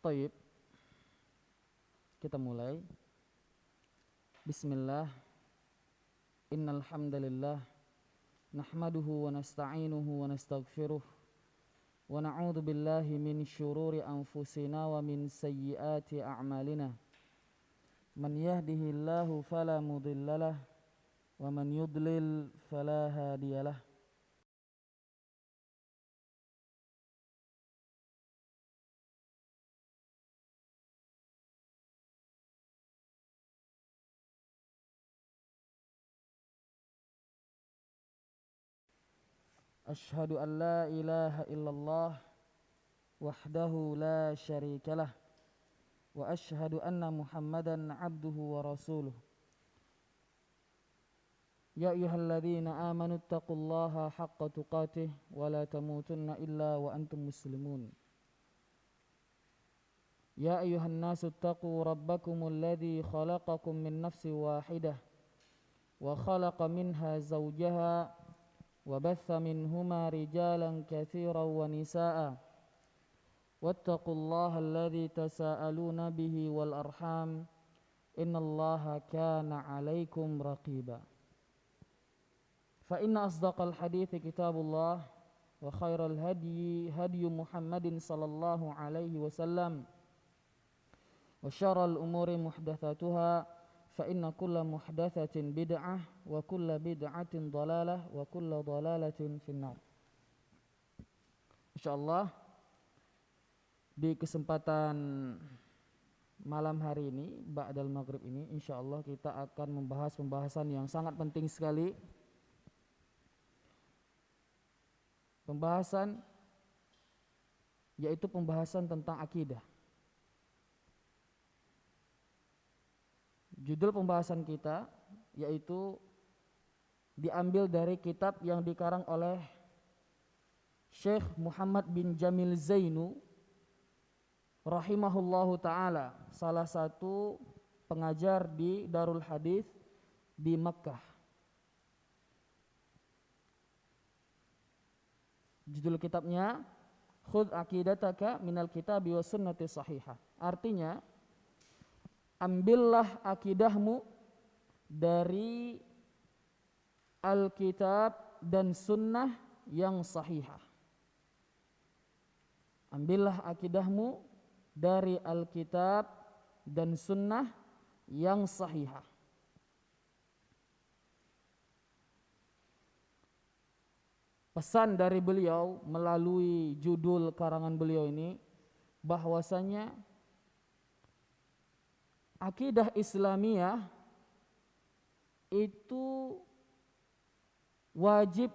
Taib, kita mulai. Bismillah. Innal hamdalillah nahmaduhu wa nasta'inuhu wa nastaghfiruh wa na'udzu billahi min syururi anfusina wa min sayyiati a'malina. Man yahdihillahu fala mudhillalah wa man yudlil fala hadiyalah. Ashhadu an la ilaha illallah wahdahu la syarikalah wa ashhadu anna Muhammadan abduhu wa rasuluh. Ya ayyuhalladzina amanu taqullaha haqqa tuqatih wa la tamutunna illa wa antum muslimun. Ya ayyuhan nasu taqu rabbakumul ladzi khalaqakum min nafsin wahidah wa khalaqa minha zawjaha وبث منهما رجالا كثيرا ونساء واتقوا الله الذي تساءلون به والأرحام إن الله كان عليكم رقيبا فإن أصدق الحديث كتاب الله وخير الهدي هدي محمد صلى الله عليه وسلم وشر الأمور محدثاتها فإن كل محدثة بدعة وكل بدعة ضلالة وكل ضلالة في النار. Insyaallah di kesempatan malam hari ini ba'dal maghrib ini insyaallah kita akan membahas pembahasan yang sangat penting sekali. Pembahasan yaitu pembahasan tentang akidah. Judul pembahasan kita yaitu diambil dari kitab yang dikarang oleh Syekh Muhammad bin Jamil Zainu rahimahullahu ta'ala, salah satu pengajar di Darul Hadis di Makkah. Judul kitabnya Khudh aqidataka minal kitabi was sunnati sahihah. Artinya, ambillah akidahmu dari Alkitab dan sunnah yang sahihah. Ambillah akidahmu dari Alkitab dan sunnah yang sahihah. Pesan dari beliau melalui judul karangan beliau ini bahwasanya akidah Islamiyah itu wajib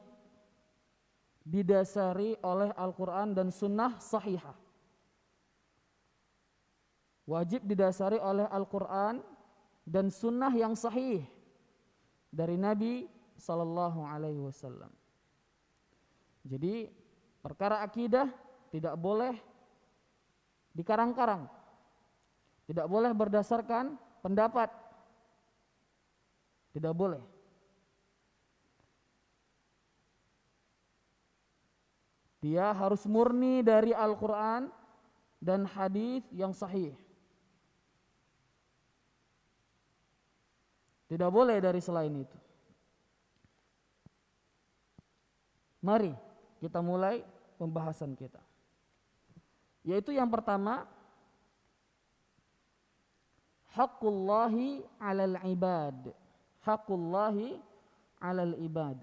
didasari oleh Al-Quran dan Sunnah sahihah. Wajib didasari oleh Al-Quran dan Sunnah yang sahih dari Nabi Sallallahu Alaihi Wasallam. Jadi perkara akidah tidak boleh dikarang-karang. Tidak boleh berdasarkan pendapat. Tidak boleh. Dia harus murni dari Al-Quran dan hadis yang sahih. Tidak boleh dari selain itu. Mari kita mulai pembahasan kita. Yaitu yang pertama, haqqullahi 'alal ibad. Haqqullahi 'alal ibad.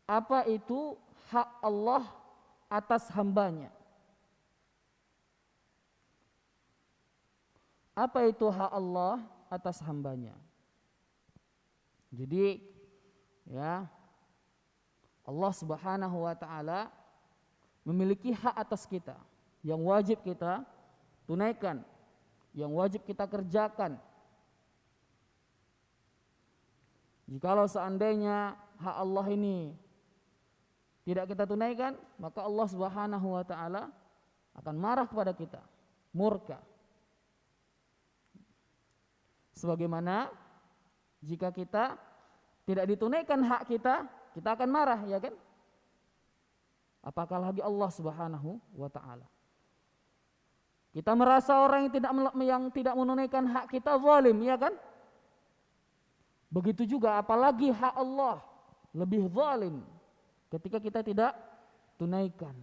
Apa itu hak Allah atas hambanya? Apa itu hak Allah atas hambanya? Jadi ya, Allah Subhanahu wa ta'ala memiliki hak atas kita yang wajib kita tunaikan, yang wajib kita kerjakan. Jikalau seandainya hak Allah ini tidak kita tunaikan, maka Allah Subhanahu wa ta'ala akan marah kepada kita, murka. Sebagaimana jika kita tidak ditunaikan hak kita, kita akan marah, ya kan? Apakah lagi Allah Subhanahu wa ta'ala. Kita merasa orang yang tidak menunaikan hak kita zalim, ya kan? Begitu juga apalagi hak Allah lebih zalim ketika kita tidak tunaikan.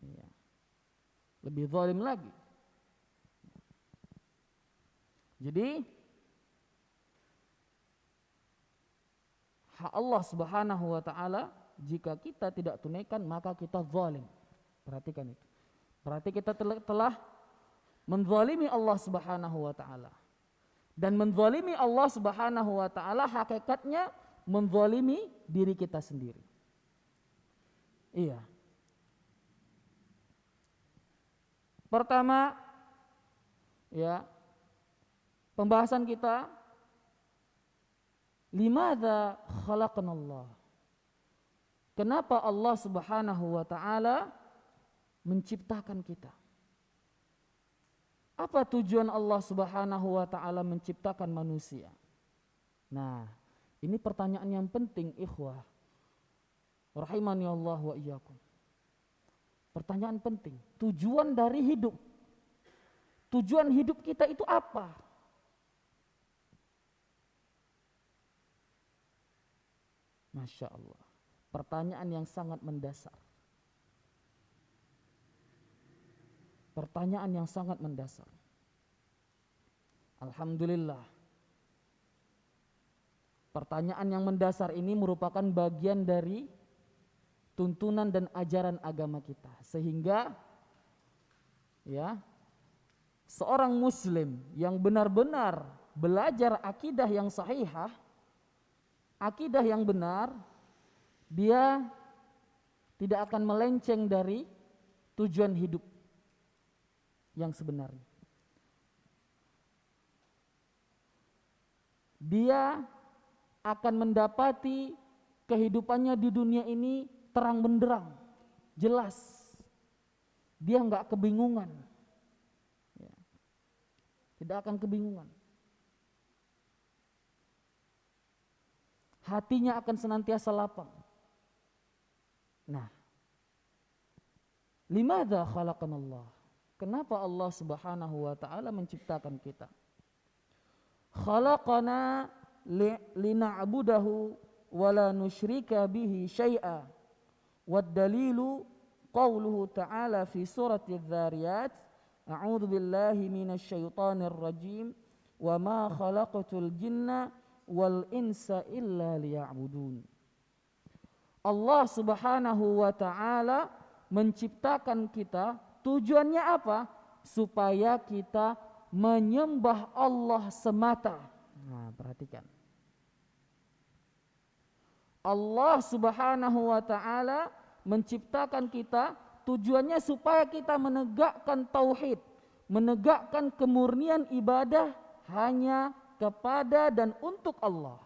Ya. Lebih zalim lagi. Jadi hak Allah Subhanahu wa taala jika kita tidak tunaikan maka kita zalim. Perhatikan itu. Berarti kita telah menzalimi Allah Subhanahu wa taala. Dan menzalimi Allah Subhanahu wa taala hakikatnya menzalimi diri kita sendiri. Iya. Pertama, ya, pembahasan kita limadza khalaqanallah. Kenapa Allah Subhanahu wa taala menciptakan kita? Apa tujuan Allah Subhanahu wa taala menciptakan manusia? Nah, ini pertanyaan yang penting, ikhwah. Rahimani Allah wa iyyakum. Pertanyaan penting. Tujuan dari hidup. Tujuan hidup kita itu apa? Masya Allah. Pertanyaan yang sangat mendasar. Pertanyaan yang sangat mendasar. Alhamdulillah. Pertanyaan yang mendasar ini merupakan bagian dari tuntunan dan ajaran agama kita. Sehingga ya, seorang muslim yang benar-benar belajar akidah yang sahihah, akidah yang benar, dia tidak akan melenceng dari tujuan hidup yang sebenarnya. Dia akan mendapati kehidupannya di dunia ini terang benderang, jelas. Dia enggak kebingungan. Ya. Tidak akan kebingungan. Hatinya akan senantiasa lapang. Nah, limadza khalaqanallah? Kenapa Allah Subhanahu wa taala menciptakan kita? Khalaqana lina'budahu wa la nusyrika bihi syai'a. Wad dalilu qauluhu ta'ala fi surati Adz-Dzariyat, a'udzu billahi minasy syaithanir rajim, wa ma khalaqatul jinna wal insa illa liya'budun. Allah Subhanahu wa taala menciptakan kita. Tujuannya apa? Supaya kita menyembah Allah semata. Nah, perhatikan. Allah Subhanahu wa taala menciptakan kita, tujuannya supaya kita menegakkan tauhid, menegakkan kemurnian ibadah hanya kepada dan untuk Allah.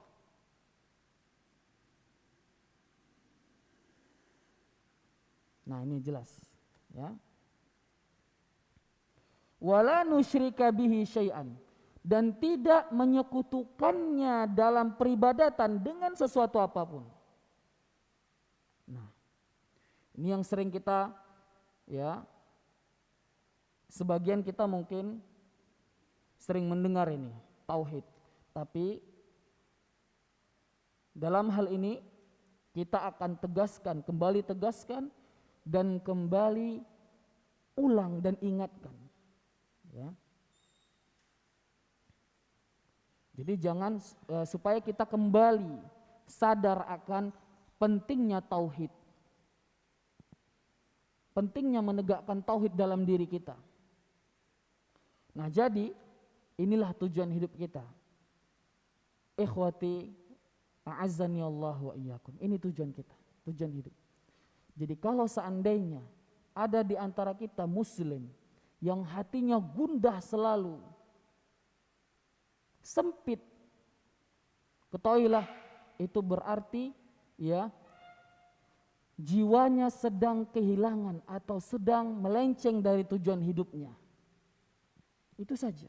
Nah, ini jelas, ya. Wala nusyrika bihi syai'an, dan tidak menyekutukannya dalam peribadatan dengan sesuatu apapun. Nah, ini yang sering kita, ya, sebagian kita mungkin sering mendengar ini, tauhid. Tapi dalam hal ini kita akan tegaskan, kembali tegaskan dan kembali ulang dan ingatkan. Ya. Jadi jangan supaya kita kembali sadar akan pentingnya tauhid. Pentingnya menegakkan tauhid dalam diri kita. Nah, jadi inilah tujuan hidup kita. Ikhwati, a'azzani Allah wa iyyakum. Ini tujuan kita, tujuan hidup. Jadi kalau seandainya ada di antara kita muslim yang hatinya gundah selalu, sempit, ketahuilah itu berarti, ya, jiwanya sedang kehilangan atau sedang melenceng dari tujuan hidupnya. Itu saja.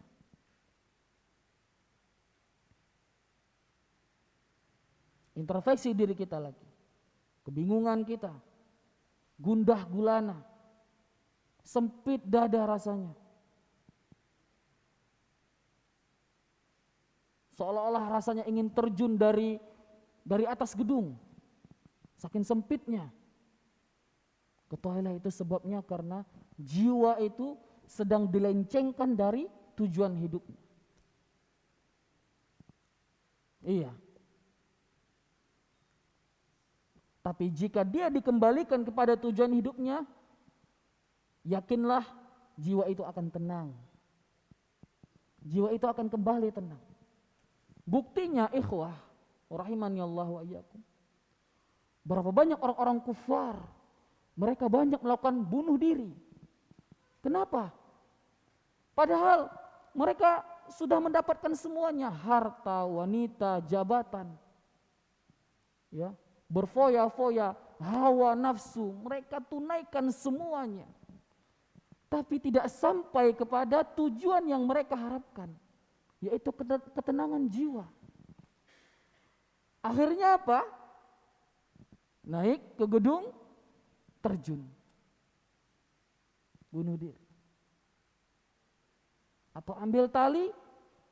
Introspeksi diri kita lagi. Kebingungan kita, gundah gulana, Sempit dada rasanya. Seolah-olah rasanya ingin terjun dari atas gedung. Saking sempitnya. Ketahuilah itu sebabnya karena jiwa itu sedang dilencengkan dari tujuan hidupnya. Iya. Tapi jika dia dikembalikan kepada tujuan hidupnya, yakinlah jiwa itu akan tenang. Jiwa itu akan kembali tenang. Buktinya ikhwah, rahimani Allah wa iyyakum. Berapa banyak orang-orang kufar, mereka banyak melakukan bunuh diri. Kenapa? Padahal mereka sudah mendapatkan semuanya, harta, wanita, jabatan. Ya, berfoya-foya, hawa nafsu, mereka tunaikan semuanya. Tapi tidak sampai kepada tujuan yang mereka harapkan, yaitu ketenangan jiwa. Akhirnya apa? Naik ke gedung, terjun, bunuh diri. Atau ambil tali,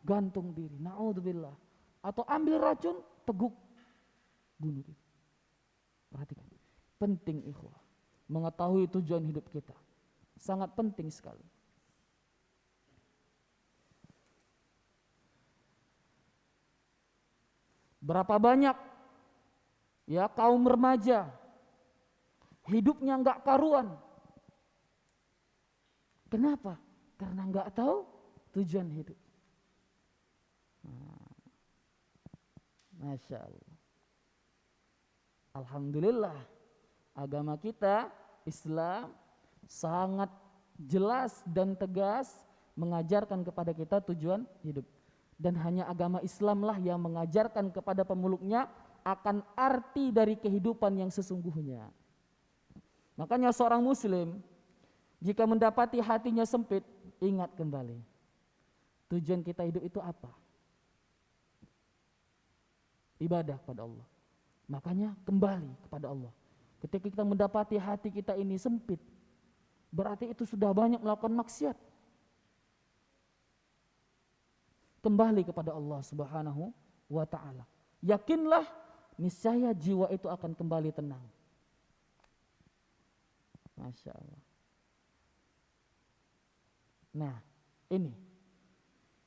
gantung diri, na'udzubillah. Atau ambil racun, teguk, bunuh diri. Perhatikan, penting ikhwah, mengetahui tujuan hidup kita. Sangat penting sekali. Berapa banyak ya kaum remaja hidupnya enggak karuan. Kenapa? Karena enggak tahu tujuan hidup. Masya Allah. Alhamdulillah, agama kita Islam sangat jelas dan tegas mengajarkan kepada kita tujuan hidup. Dan hanya agama Islamlah yang mengajarkan kepada pemeluknya akan arti dari kehidupan yang sesungguhnya. Makanya seorang muslim jika mendapati hatinya sempit, ingat kembali tujuan kita hidup itu apa? Ibadah kepada Allah. Makanya kembali kepada Allah. Ketika kita mendapati hati kita ini sempit, berarti itu sudah banyak melakukan maksiat. Kembali kepada Allah Subhanahu wa ta'ala. Yakinlah niscaya jiwa itu akan kembali tenang. Masya Allah. Nah, ini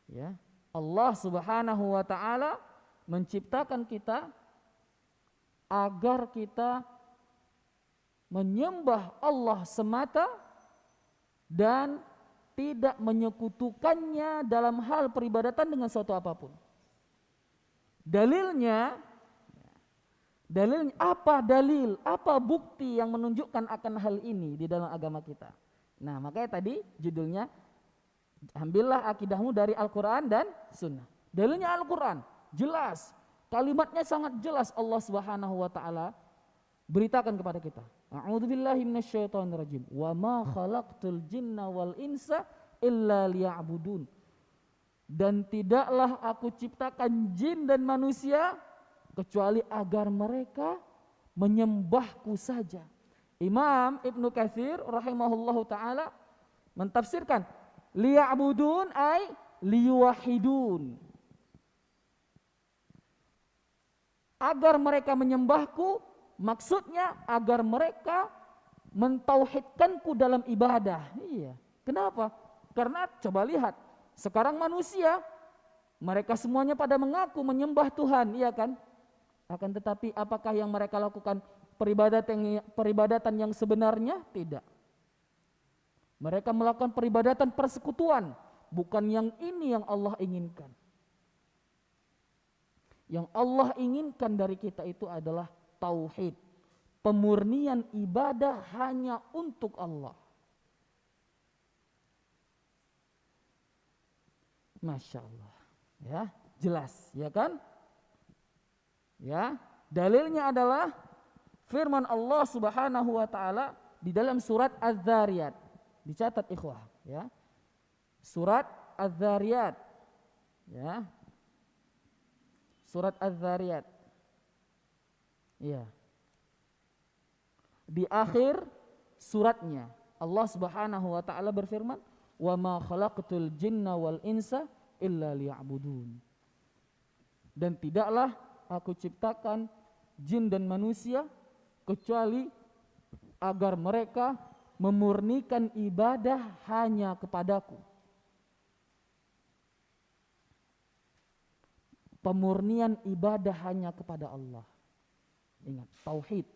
ya, Allah Subhanahu wa ta'ala menciptakan kita agar kita menyembah Allah semata dan tidak menyekutukannya dalam hal peribadatan dengan suatu apapun. Dalilnya apa dalil, apa bukti yang menunjukkan akan hal ini di dalam agama kita? Nah, makanya tadi judulnya ambillah akidahmu dari Al-Quran dan Sunnah. Dalilnya Al-Quran, jelas, kalimatnya sangat jelas. Allah Subhanahu wa ta'ala beritakan kepada kita, a'udzubillahi minasyaitonirrajim, wa ma khalaqtul jinna wal insa illa liya'budun. Dan tidaklah aku ciptakan jin dan manusia kecuali agar mereka menyembahku saja. Imam Ibnu Katsir rahimahullahu taala mentafsirkan liya'budun ay liyuwahidun. Agar mereka menyembahku, maksudnya agar mereka mentauhidkanku dalam ibadah. Iya. Kenapa? Karena coba lihat, sekarang manusia mereka semuanya pada mengaku menyembah Tuhan, iya kan? Akan tetapi apakah yang mereka lakukan peribadatan yang sebenarnya? Tidak. Mereka melakukan peribadatan persekutuan, bukan yang ini yang Allah inginkan. Yang Allah inginkan dari kita itu adalah tauhid, pemurnian ibadah hanya untuk Allah. Masya Allah, ya jelas, ya kan? Ya, dalilnya adalah firman Allah Subhanahu wa ta'ala di dalam surat Az-Zariyat. Dicatat ikhwah, ya. Surat Az-Zariyat, ya. Surat Az-Zariyat. Iya. Di akhir suratnya, Allah Subhanahu wa taala berfirman, "Wa ma khalaqtul jinna wal insa illa liya'budun." Dan tidaklah aku ciptakan jin dan manusia kecuali agar mereka memurnikan ibadah hanya kepadaku. Pemurnian ibadah hanya kepada Allah. Ingat, tauhid.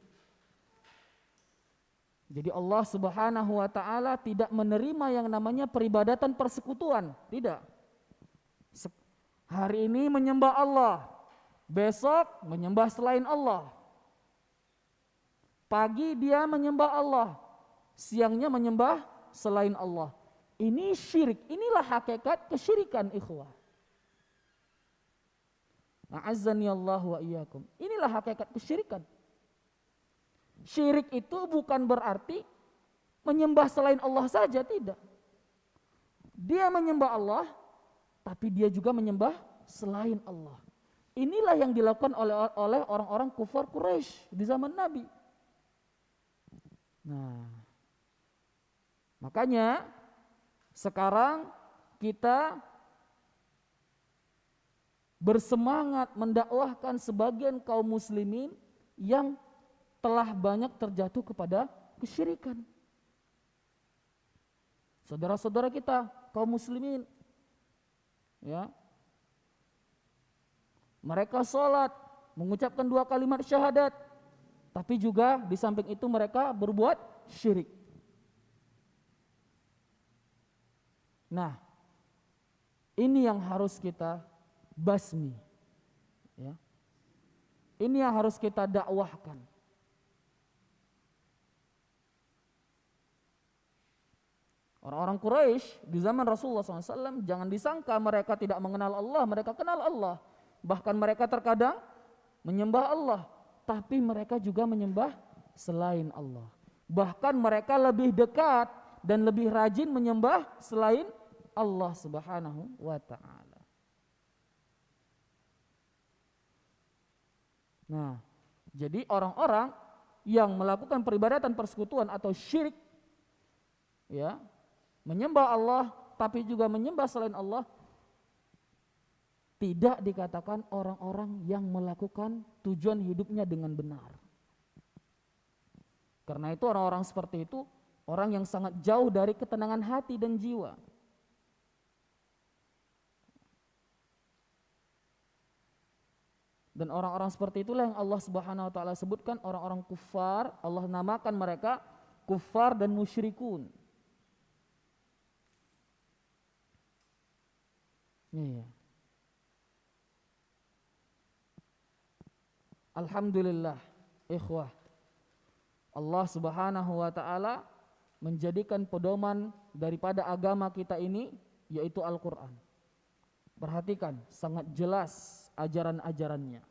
Jadi Allah Subhanahu wa taala tidak menerima yang namanya peribadatan persekutuan, tidak. Hari ini menyembah Allah, besok menyembah selain Allah. Pagi dia menyembah Allah, siangnya menyembah selain Allah. Ini syirik, inilah hakikat kesyirikan, ikhwah. A'azzani Allah wa iyyakum. Inilah hakikat kesyirikan. Syirik itu bukan berarti menyembah selain Allah saja, tidak. Dia menyembah Allah, tapi dia juga menyembah selain Allah. Inilah yang dilakukan oleh orang-orang kufar Quraisy di zaman Nabi. Nah, makanya sekarang kita bersemangat mendakwahkan sebagian kaum muslimin yang telah banyak terjatuh kepada kesyirikan. Saudara-saudara kita kaum muslimin, ya, mereka sholat, mengucapkan 2 kalimat syahadat, tapi juga di samping itu mereka berbuat syirik. Nah, ini yang harus kita basmi, ya. Ini yang harus kita dakwahkan. Orang-orang Quraisy di zaman Rasulullah SAW, jangan disangka mereka tidak mengenal Allah, mereka kenal Allah. Bahkan mereka terkadang menyembah Allah, tapi mereka juga menyembah selain Allah. Bahkan mereka lebih dekat dan lebih rajin menyembah selain Allah Subhanahu wa ta'ala. Nah, jadi orang-orang yang melakukan peribadatan persekutuan atau syirik, ya, menyembah Allah tapi juga menyembah selain Allah, tidak dikatakan orang-orang yang melakukan tujuan hidupnya dengan benar. Karena itu orang-orang seperti itu orang yang sangat jauh dari ketenangan hati dan jiwa. Dan orang-orang seperti itulah yang Allah Subhanahu wa taala sebutkan orang-orang kufar, Allah namakan mereka kufar dan musyrikun. Iya. Alhamdulillah, ikhwah. Allah Subhanahu wa taala menjadikan pedoman daripada agama kita ini yaitu Al-Qur'an. Perhatikan, sangat jelas ajaran-ajarannya.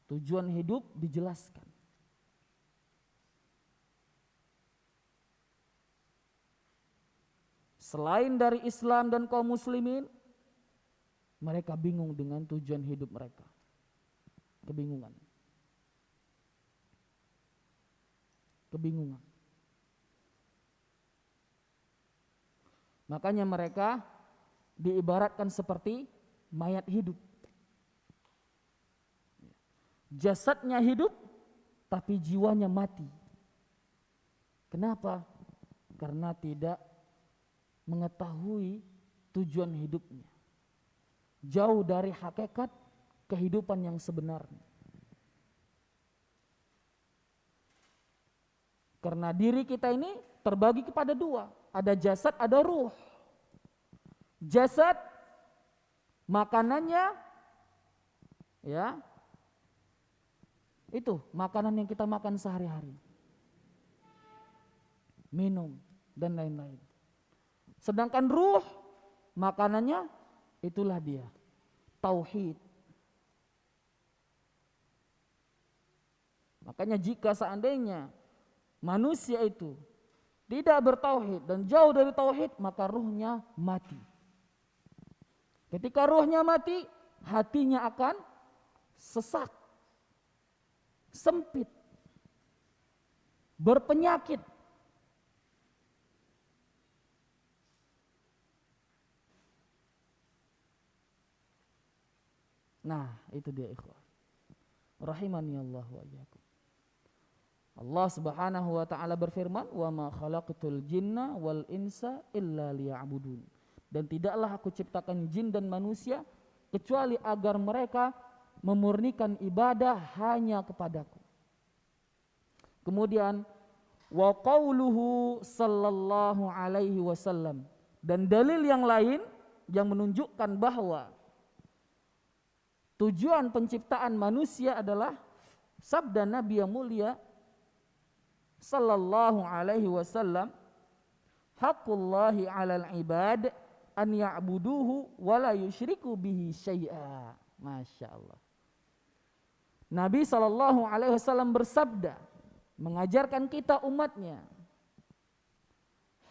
Tujuan hidup dijelaskan. Selain dari Islam dan kaum muslimin, mereka bingung dengan tujuan hidup mereka. Kebingungan. Makanya mereka diibaratkan seperti mayat hidup. Jasadnya hidup, tapi jiwanya mati. Kenapa? Karena tidak mengetahui tujuan hidupnya. Jauh dari hakikat kehidupan yang sebenarnya. Karena diri kita ini terbagi kepada 2. Ada jasad, ada ruh. Jasad, makanannya, ya, itu makanan yang kita makan sehari-hari. Minum, dan lain-lain. Sedangkan ruh, makanannya, itulah dia. Tauhid. Makanya jika seandainya manusia itu tidak bertauhid dan jauh dari tauhid, maka ruhnya mati. Ketika ruhnya mati, hatinya akan sesak, sempit, berpenyakit. Nah, itu dia ikhwah. Rahimani Allah wa iyyakum. Allah Subhanahu wa taala berfirman, "Wa ma khalaqtul jinna wal insa illa liya'budun." Dan tidaklah aku ciptakan jin dan manusia kecuali agar mereka memurnikan ibadah hanya kepadaku. Kemudian wa qauluhu sallallahu alaihi wasallam, dan dalil yang lain yang menunjukkan bahwa tujuan penciptaan manusia adalah sabda Nabi yang mulia sallallahu alaihi wasallam, haqqullahi 'alal ibad an ya'buduhu wa la yusyriku bihi syai'a. Masya Allah. Nabi sallallahu alaihi wasallam bersabda, mengajarkan kita umatnya,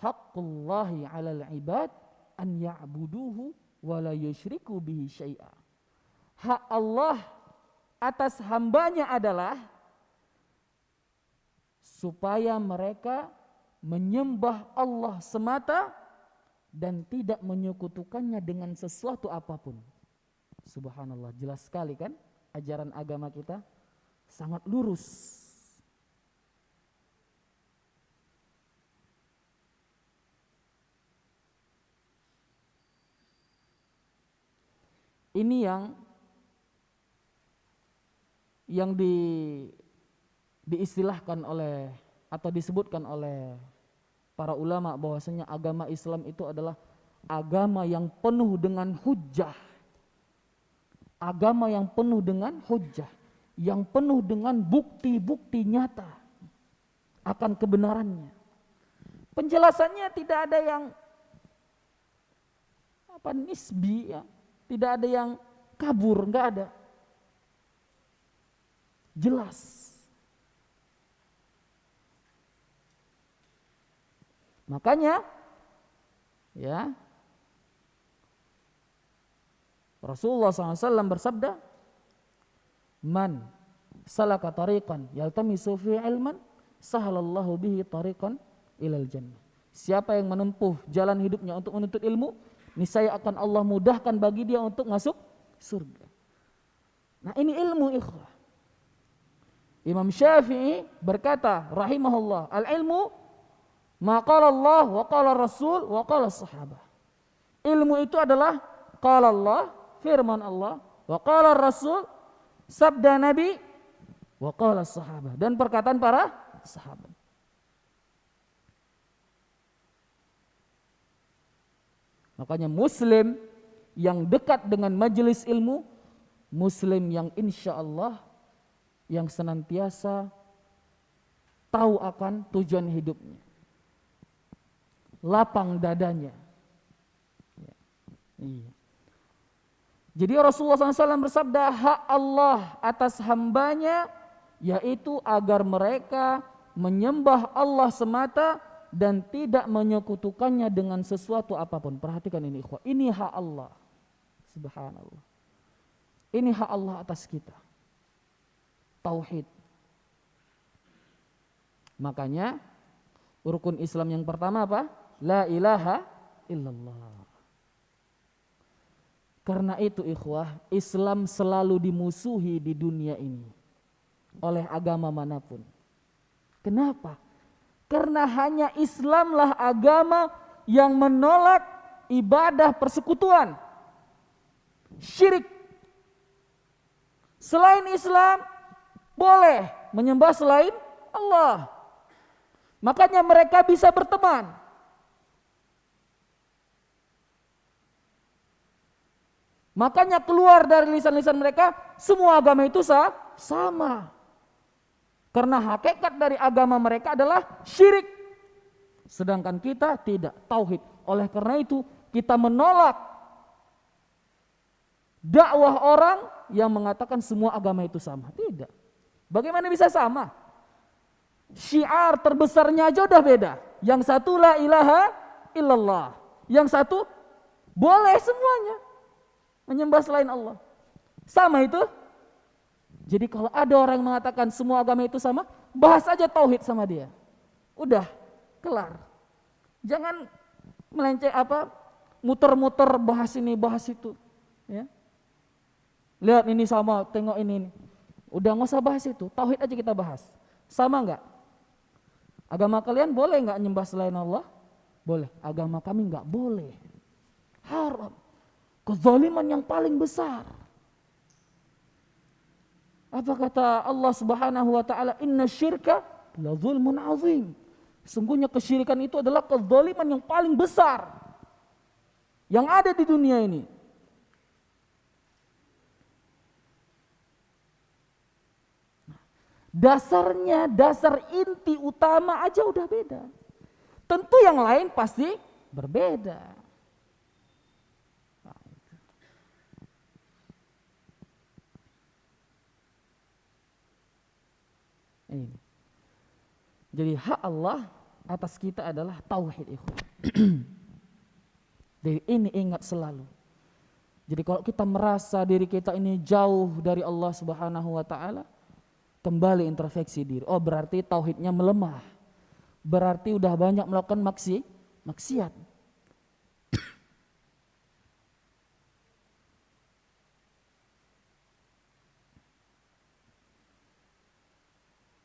haqqullahi 'alal ibad an ya'buduhu wa la yusyriku bihi syai'a. Hak Allah atas hambanya adalah supaya mereka menyembah Allah semata dan tidak menyekutukannya dengan sesuatu apapun. Subhanallah, jelas sekali kan ajaran agama kita, sangat lurus. Ini yang diistilahkan oleh atau disebutkan oleh para ulama bahwasanya agama Islam itu adalah agama yang penuh dengan hujjah. Agama yang penuh dengan hujjah, yang penuh dengan bukti-bukti nyata akan kebenarannya. Penjelasannya tidak ada yang nisbi ya, tidak ada yang kabur, enggak ada. Jelas. Makanya ya Rasulullah SAW bersabda, man salaka tariqan yaltamisu fi ilman sahalallahu bihi tariqan ilal jannah. Siapa yang menempuh jalan hidupnya untuk menuntut ilmu, niscaya akan Allah mudahkan bagi dia untuk masuk surga. Nah, ini ilmu ikhwah. Imam Syafi'i berkata rahimahullah, al-ilmu ma qala Allah wa qala Rasul wa qala sahabah. Ilmu itu adalah qala Allah, firman Allah, wa qala Rasul, sabda Nabi, wa qala sahabah, dan perkataan para sahabat. Makanya muslim yang dekat dengan majelis ilmu, muslim yang insya Allah yang senantiasa tahu akan tujuan hidupnya, lapang dadanya. Ya. Iya. Jadi Rasulullah SAW bersabda, hak Allah atas hambanya yaitu agar mereka menyembah Allah semata dan tidak menyekutukannya dengan sesuatu apapun. Perhatikan ini ikhwah, ini hak Allah. Subhanallah. Ini hak Allah atas kita. Tauhid. Makanya rukun Islam yang pertama apa? La ilaha illallah. Karena itu ikhwah, Islam selalu dimusuhi di dunia ini oleh agama manapun. Kenapa? Karena hanya Islamlah agama yang menolak ibadah persekutuan, syirik. Selain Islam boleh menyembah selain Allah. Makanya mereka bisa berteman. Makanya keluar dari lisan-lisan mereka, semua agama itu sama. Karena hakikat dari agama mereka adalah syirik. Sedangkan kita tidak, tauhid. Oleh karena itu kita menolak dakwah orang yang mengatakan semua agama itu sama. Tidak. Bagaimana bisa sama? Syiar terbesarnya aja udah beda. Yang satu la ilaha illallah. Yang satu boleh semuanya menyembah selain Allah. Sama itu. Jadi kalau ada orang yang mengatakan semua agama itu sama, bahas aja tauhid sama dia. Udah, kelar. Jangan melenceng muter-muter bahas ini, bahas itu, ya. Lihat ini sama, tengok ini. Udah nggak usah bahas itu, tauhid aja kita bahas. Sama nggak? Agama kalian boleh nggak nyembah selain Allah? Boleh. Agama kami nggak boleh. Haram. Kezaliman yang paling besar. Apa kata Allah Subhanahu wa taala? Inna syirka la zulmun azim. Sungguhnya kesyirikan itu adalah kezaliman yang paling besar yang ada di dunia ini. Dasarnya, dasar inti utama aja udah beda. Tentu yang lain pasti berbeda. Ini. Jadi hak Allah atas kita adalah tauhid, ikhwan. Jadi ini ingat selalu. Jadi kalau kita merasa diri kita ini jauh dari Allah Subhanahu wa taala, kembali introspeksi diri. Oh, berarti tauhidnya melemah. Berarti udah banyak melakukan maksiat.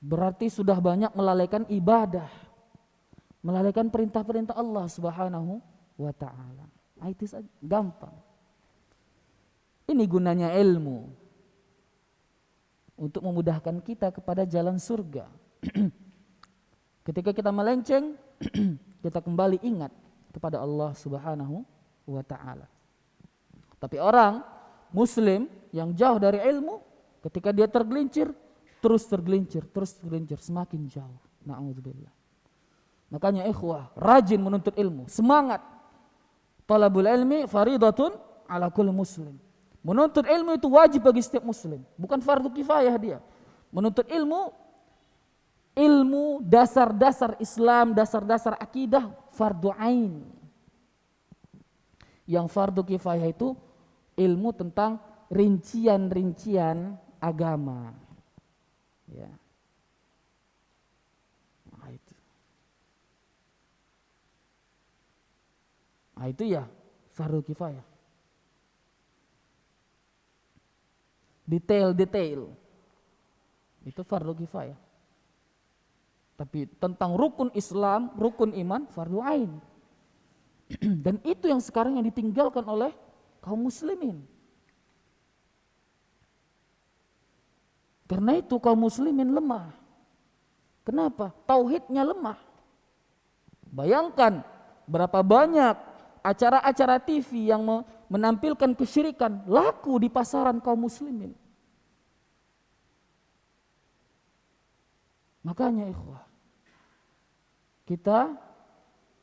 Berarti sudah banyak melalaikan ibadah. Melalaikan perintah-perintah Allah Subhanahu wa taala. Itu gampang. Ini gunanya ilmu. Untuk memudahkan kita kepada jalan surga. Ketika kita melenceng, kita kembali ingat kepada Allah Subhanahu wa taala. Tapi orang muslim yang jauh dari ilmu, ketika dia tergelincir, terus tergelincir, semakin jauh. Na'udzubillah. Makanya ikhwah, rajin menuntut ilmu, semangat. Talabul ilmi faridatun ala kulli muslim. Menuntut ilmu itu wajib bagi setiap muslim, bukan fardu kifayah dia. Menuntut ilmu dasar-dasar Islam, dasar-dasar akidah fardu ain. Yang fardu kifayah itu ilmu tentang rincian-rincian agama. Ya. Itu ya fardu kifayah. Detail-detail itu fardu kifayah. Tapi tentang rukun Islam, rukun iman, fardu ain. Dan itu yang sekarang yang ditinggalkan oleh kaum muslimin. Karena itu kaum muslimin lemah. Kenapa? Tauhidnya lemah. Bayangkan berapa banyak acara-acara TV yang menampilkan kesyirikan laku di pasaran kaum muslimin. Makanya ikhwah, kita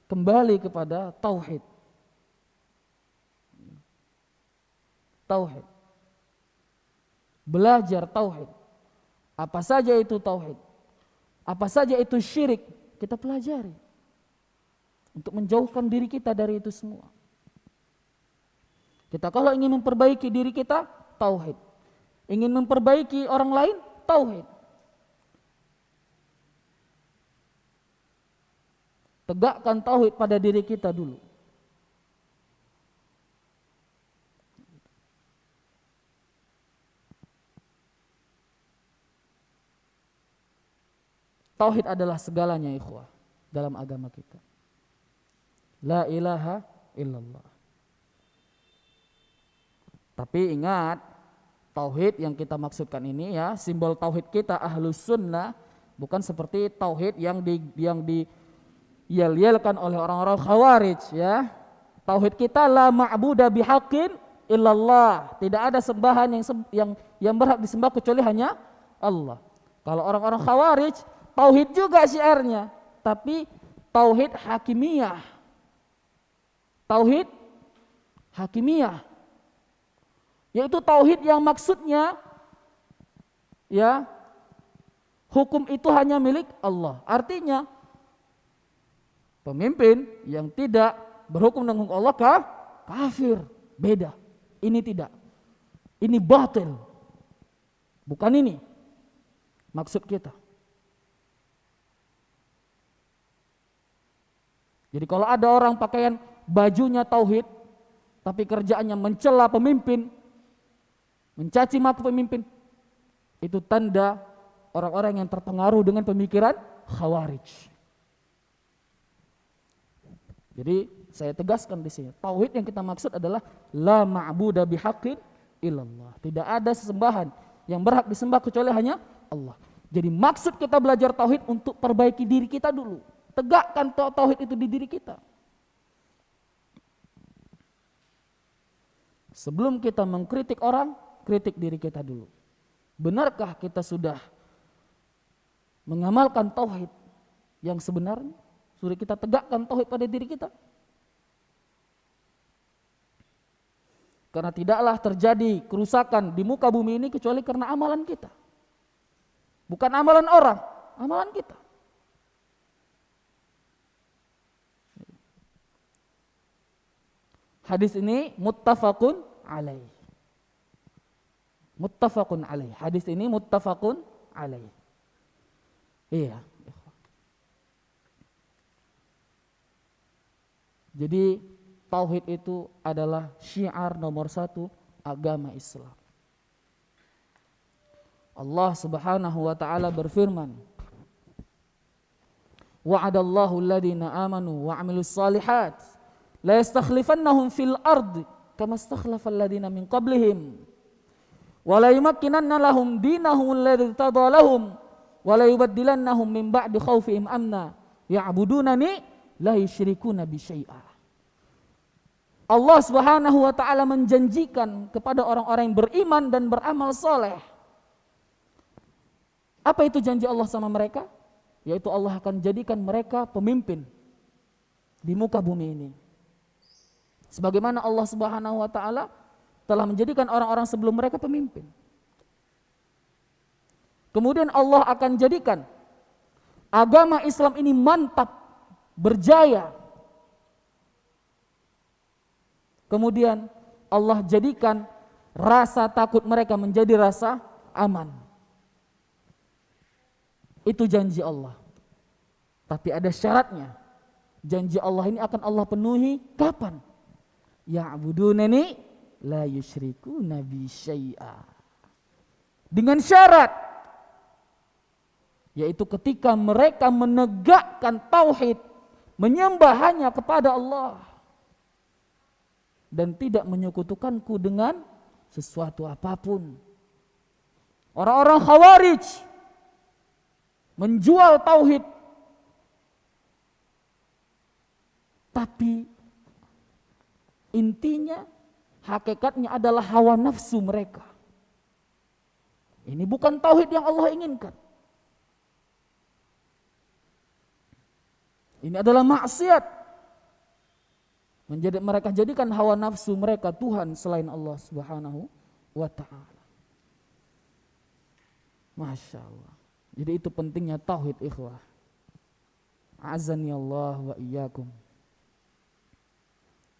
kembali kepada tauhid. Tauhid. Belajar tauhid. Apa saja itu tauhid? Apa saja itu syirik? Kita pelajari. Untuk menjauhkan diri kita dari itu semua. Kita kalau ingin memperbaiki diri kita, tauhid. Ingin memperbaiki orang lain, tauhid. Tegakkan tauhid pada diri kita dulu. Tauhid adalah segalanya, ikhwah, dalam agama kita. La ilaha illallah. Tapi ingat, tauhid yang kita maksudkan ini ya, simbol tauhid kita ahlus sunnah, bukan seperti tauhid yang diyel-yelkan oleh orang-orang khawarij ya. Tauhid kita la ma'buda bihaqqin illallah. Tidak ada sembahan yang berhak disembah kecuali hanya Allah. Kalau orang-orang khawarij, tauhid juga syiarnya, tapi tauhid hakimiyah. Tauhid hakimiyah, yaitu tauhid yang maksudnya ya, hukum itu hanya milik Allah. Artinya pemimpin yang tidak berhukum dengan Allah kafir, beda. Ini tidak. Ini batil. Bukan ini maksud kita. Jadi kalau ada orang pakaian bajunya tauhid, tapi kerjaannya mencela pemimpin, mencaci maki pemimpin, itu tanda orang-orang yang terpengaruh dengan pemikiran Khawarij. Jadi saya tegaskan di sini, tauhid yang kita maksud adalah la ma'buda bihaqqin illallah. Tidak ada sesembahan yang berhak disembah kecuali hanya Allah. Jadi maksud kita belajar tauhid untuk perbaiki diri kita dulu. Tegakkan tauhid itu di diri kita. Sebelum kita mengkritik orang, kritik diri kita dulu. Benarkah kita sudah mengamalkan tauhid yang sebenarnya? Sudah kita tegakkan tauhid pada diri kita? Karena tidaklah terjadi kerusakan di muka bumi ini kecuali karena amalan kita. Bukan amalan orang, amalan kita. Hadis ini muttafaqun alaih. Muttafaqun alaih. Hadis ini muttafaqun alaih. Iya. Jadi tauhid itu adalah syiar nomor 1 agama Islam. Allah Subhanahu wa taala berfirman, wa'adallahu alladhina amanu wa 'amilus shalihat la yastakhlifannahum fil ardi kama istakhlafal ladzina min qablihim wa la yumakkinanna lahum dinahum alladzi irtada lahum wa la yubaddilannahum min ba'di khaufihim amna ya'budunani la yusyrikuna bi syai'a. Allah Subhanahu wa taala menjanjikan kepada orang-orang yang beriman dan beramal saleh. Apa itu janji Allah sama mereka? Yaitu Allah akan jadikan mereka pemimpin di muka bumi ini. Sebagaimana Allah Subhanahu wa taala telah menjadikan orang-orang sebelum mereka pemimpin. Kemudian Allah akan jadikan agama Islam ini mantap, berjaya. Kemudian Allah jadikan rasa takut mereka menjadi rasa aman. Itu janji Allah. Tapi ada syaratnya. Janji Allah ini akan Allah penuhi kapan? Ya'budunani la yusyrikuna bi syai'a. Dengan syarat, yaitu ketika mereka menegakkan tauhid, menyembah hanya kepada Allah dan tidak menyekutukanku dengan sesuatu apapun. Orang-orang Khawarij menjual tauhid, tapi intinya, hakikatnya adalah hawa nafsu mereka. Ini bukan tauhid yang Allah inginkan. Ini adalah maksiat. Mereka jadikan hawa nafsu mereka Tuhan selain Allah Subhanahu wa ta'ala. Masya Allah. Jadi itu pentingnya tauhid, ikhwah. Azani Allah wa iyyakum.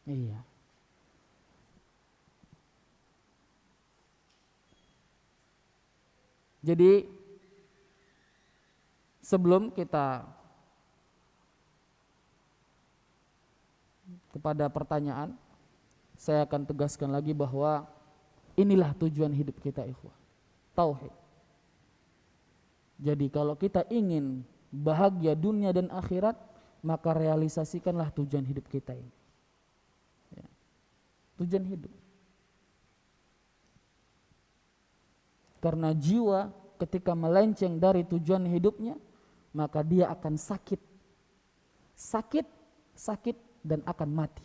Iya. Jadi sebelum kita kepada pertanyaan, saya akan tegaskan lagi bahwa inilah tujuan hidup kita, ikhwah. Tauhid. Jadi kalau kita ingin bahagia dunia dan akhirat, maka realisasikanlah tujuan hidup kita ini. Ya. Tujuan hidup. Karena jiwa ketika melenceng dari tujuan hidupnya, maka dia akan sakit. Sakit dan akan mati.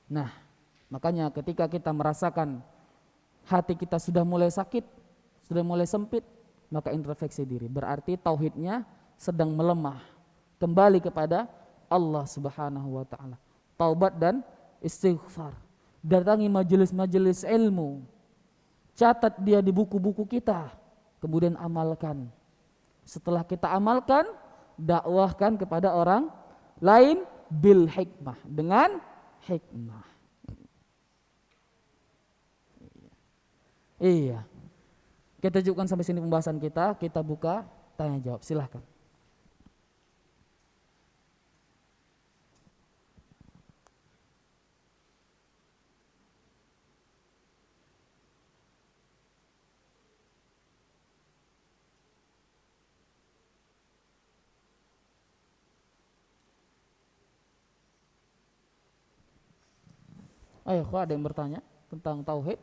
Nah, makanya ketika kita merasakan hati kita sudah mulai sakit, sudah mulai sempit, maka introspeksi diri. Berarti tauhidnya sedang melemah. Kembali kepada Allah Subhanahu wa ta'ala. Taubat dan istighfar. Datangi majelis-majelis ilmu. Catat dia di buku-buku kita. Kemudian amalkan. Setelah kita amalkan, dakwahkan kepada orang lain bil hikmah, dengan hikmah. Iya. Kita cukupkan sampai sini pembahasan kita. Kita buka tanya jawab. Silahkan. Ayo, kok ada yang bertanya tentang tauhid?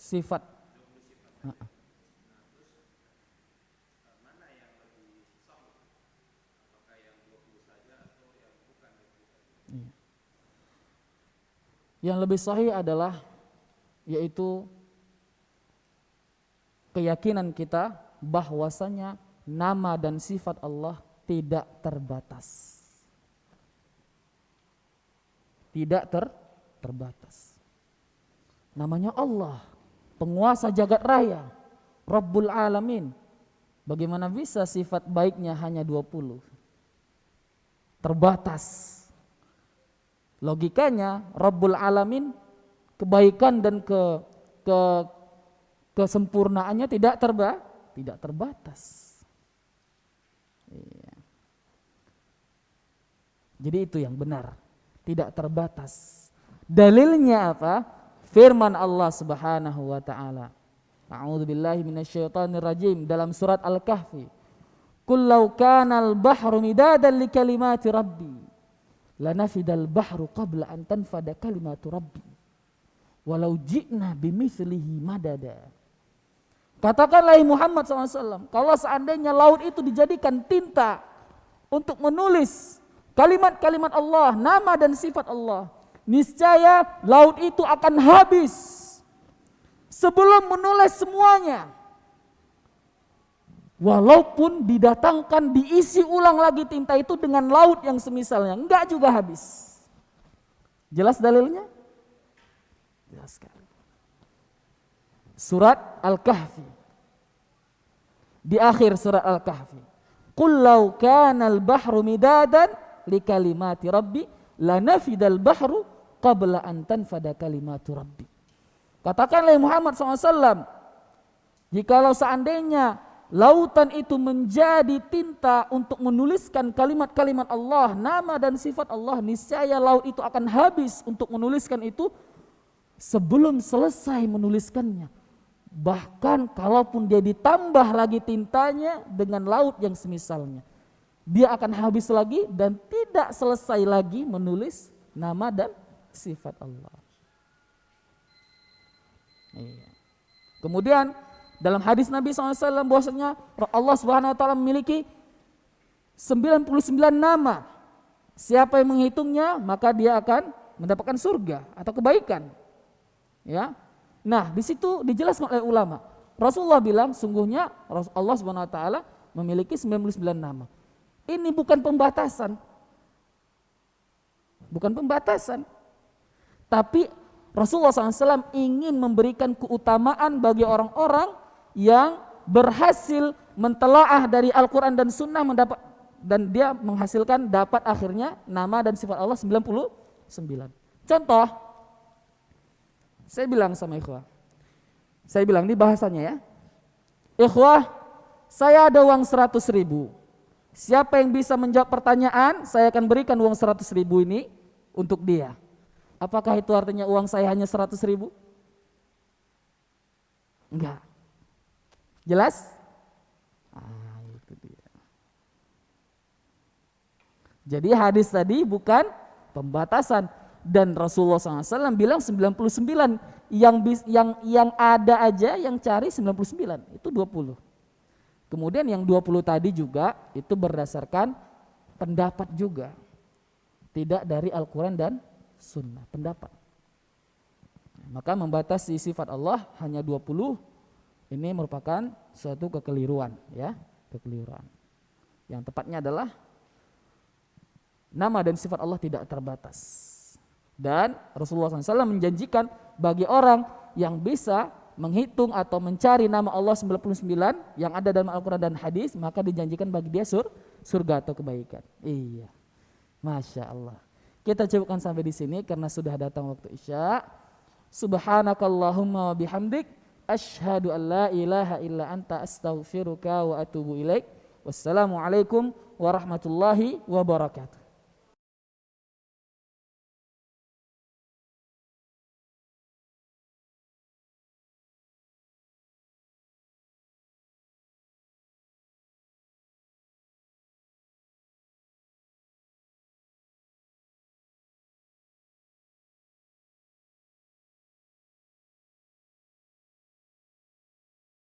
Sifat. Yang lebih sahih adalah yaitu keyakinan kita bahwasanya nama dan sifat Allah tidak terbatas. Tidak terbatas. Namanya Allah, penguasa jagat raya, Rabbul Alamin. Bagaimana bisa sifat baiknya hanya 20? Terbatas. Logikanya Rabbul Alamin, kebaikan dan kesempurnaannya tidak terbatas. Iya. Jadi itu yang benar, tidak terbatas. Dalilnya apa? Firman Allah Subhanahu wa taala. A'udzubillahi minasyaitonirrajim dalam surat Al-Kahfi. Qul law kana al-bahru midadan li kalimati rabbi lanafidal bahru qabla an tanfada kalimatu rabbi walau ji'na bimithlihi madada. Katakanlah Muhammad SAW, kalau seandainya laut itu dijadikan tinta untuk menulis kalimat-kalimat Allah, nama dan sifat Allah, niscaya laut itu akan habis sebelum menulis semuanya. Walaupun didatangkan, diisi ulang lagi tinta itu dengan laut yang semisalnya, enggak juga habis. Jelas dalilnya? Jelas sekali. Surat Al-Kahfi. Di akhir surat Al-Kahfi. Qul law kana al-bahru midadan li kalimati rabbi lanafidal bahru qabla an tanfada kalimatu rabbi. Katakanlah Muhammad SAW, jikalau seandainya lautan itu menjadi tinta untuk menuliskan kalimat-kalimat Allah, nama dan sifat Allah, niscaya laut itu akan habis untuk menuliskan itu sebelum selesai menuliskannya. Bahkan kalaupun dia ditambah lagi tintanya dengan laut yang semisalnya, dia akan habis lagi dan tidak selesai lagi menulis nama dan sifat Allah. Iya. Kemudian dalam hadis Nabi SAW bahwasanya Allah Subhanahu wa taala memiliki 99 nama. Siapa yang menghitungnya maka dia akan mendapatkan surga atau kebaikan. Ya. Nah, di situ dijelaskan oleh ulama. Rasulullah bilang sungguhnya Allah Subhanahu wa taala memiliki 99 nama. Ini bukan pembatasan. Bukan pembatasan. Tapi Rasulullah SAW ingin memberikan keutamaan bagi orang-orang yang berhasil mentelaah dari Al-Quran dan Sunnah dan dia menghasilkan dapat akhirnya nama dan sifat Allah 99. Contoh, saya bilang sama ikhwah, saya bilang ini bahasanya ya, ikhwah, saya ada uang 100 ribu. Siapa yang bisa menjawab pertanyaan, saya akan berikan uang 100 ribu ini untuk dia. Apakah itu artinya uang saya hanya 100 ribu? Enggak. Jelas? Itu dia. Jadi hadis tadi bukan pembatasan. Dan Rasulullah SAW bilang 99. Yang ada aja yang cari 99. Itu 20. Kemudian yang 20 tadi juga itu berdasarkan pendapat juga. Tidak dari Al-Quran dan Sunnah, pendapat. Maka membatasi sifat Allah hanya 20 ini merupakan suatu kekeliruan, ya, kekeliruan. Yang tepatnya adalah nama dan sifat Allah tidak terbatas. Dan Rasulullah SAW menjanjikan bagi orang yang bisa menghitung atau mencari nama Allah 99 yang ada dalam Al-Quran dan hadis, maka dijanjikan bagi dia surga atau kebaikan. Iya, Masya Allah. Kita cukupkan sampai di sini karena sudah datang waktu Isya. Subhanakallahumma wa bihamdik asyhadu an la ilaha illa anta astaghfiruka wa atubu ilaik. Wassalamualaikum warahmatullahi wabarakatuh.